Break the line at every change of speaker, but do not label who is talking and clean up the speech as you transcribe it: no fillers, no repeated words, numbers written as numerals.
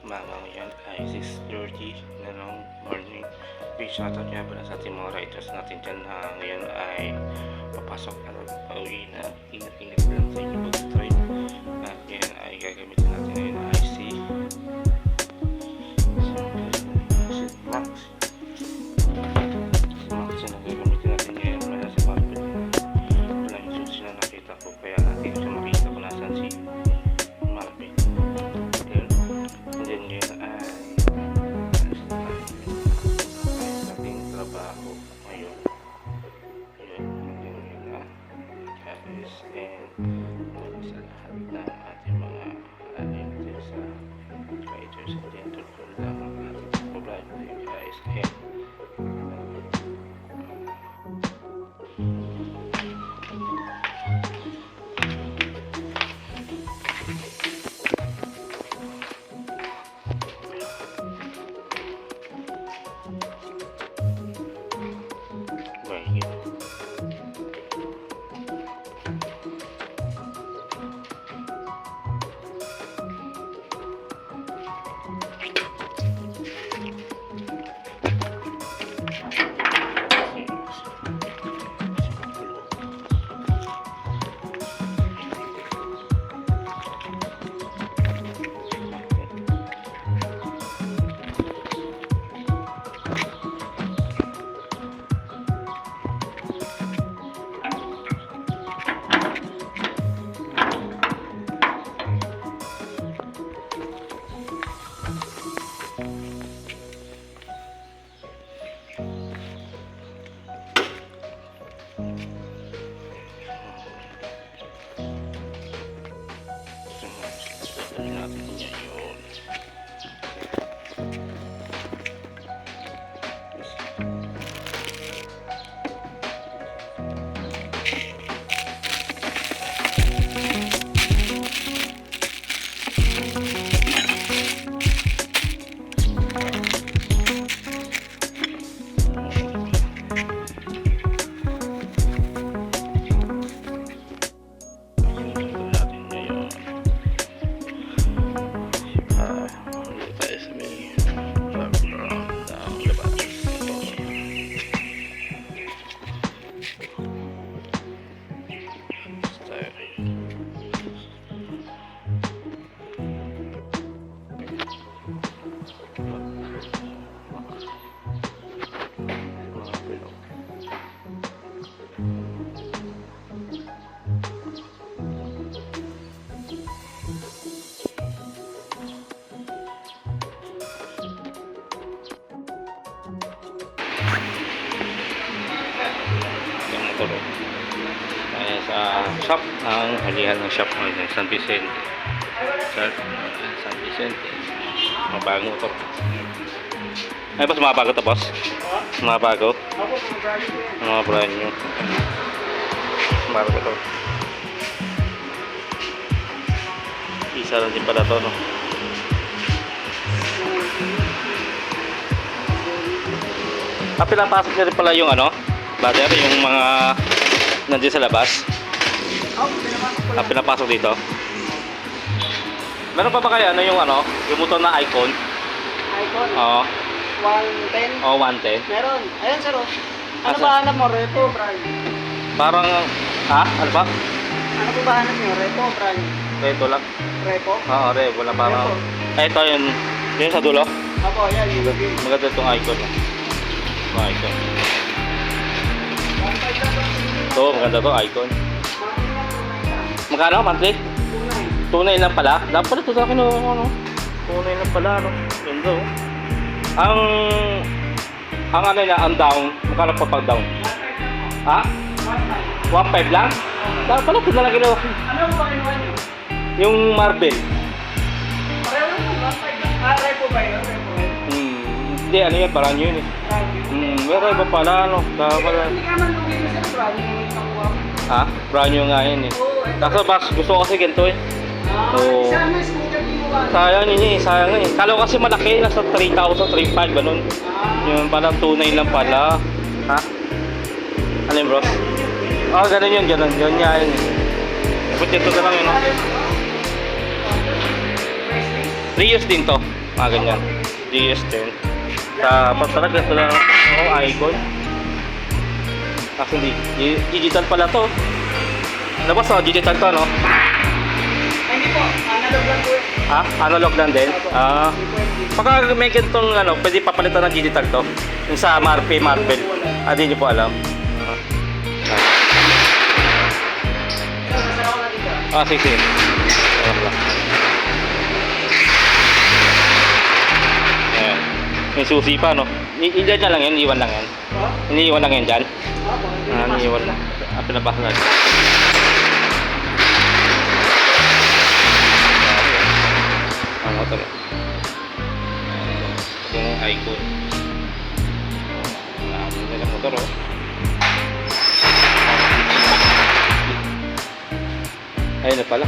Mamang yan ay 6:30 na ng morning. Big shoutout nga pala sa ating mga riders natin dyan na ngayon ay papasok at pauwi na. Ingat-ingat lang sa inyo pag-drive. At yan ay gagamitin natin ngayon na IC Max. Max na gagamitin natin ngayon mula sa Marvel. Wala yung susi na nakita ko kaya natin siya makita ko nasan si Marvel. And then yun ay ating trabaho ngayon. Yun na guys, and sa lahat ng ating mga riders sa riders at then tulad lang ang ating problema guys. And natin niya yun. Ay, sa shop, ang halihan ng shop ngayon ng San Vicente. San Vicente. Mabago ito. Ay, boss, mga bago ito, boss? Mga bago? Mga brand new. Bago ito. Isa lang din pala ito, no? Pinapasok na rin pala yung ano? Ladder, yung mga nandiyan sa labas. Pinapasok dito. Meron pa ba kaya ano yung ano? Yung motor na icon?
Icon?
Oo.
110?
Oo, 110.
Meron. Ayan, sir. Ano
Asa?
ba hanap mo? Repo, brand?
Parang, ha? Ano ba?
Ano po ba hanap nyo? Repo, brand?
Ito lang.
Repo?
Oo, wala parang. Ay, ito yun. Yun sa dulo.
Apo, yan. Yung
Maganda itong icon. Itong icon. Ito, maganda to icon. Magkano monthly? 2.9 lang pala. Dapat pala ito sa akin, ano? 2.9 lang pala, ano? Ganda, oh. Ang ano niya, ang down. Magkano pa pag down? Ha? 1.5 lang? Dapat pala ito na lang ginawa.
Ano ba kinuha nyo?
Yung Marvel.
Pareho lang po, 1.5 lang. Repo ba yun? Repo ba yun?
Hindi, ano yan, parang yun eh. Pero iba pala, ano? Dapat pala.
Hindi ka man lumili sir, brand yung nakuha mo.
Ha? Brand new nga yun eh. Kaso bas, gusto ko kasi ganito eh. Oo.
Sana scooter din mo ba?
Sayang yun eh, sayang eh. Kala ko kasi malaki, nasa 3,000, 3,500, ganun. Yung parang 2.9 lang pala. Ha? Ano yun bro? Oo, ganun yun, ganun. Yun nga yun. Dapat dito na lang yun, no? 3 years din to. Mga ganyan. GS10. Tapos talaga ito lang icon. Actually, digital pala to. Labas oh, digital to, no?
Hindi po, analog lang po.
Ha? Analog lang din? Pagka may ganitong pwede papalitan ng digital to. Yung sa Marpe, Marvel. Hindi nyo po alam. Sige. Alam lang. Ayan. May susi pa, no? Ilan na lang yan? Iniwan lang yan? Iniwan lang yan dyan? Iniwan lang. Pinabasa natin. Ang motor. Yung icon. Ang nilang motor, oh. Ayun na pala.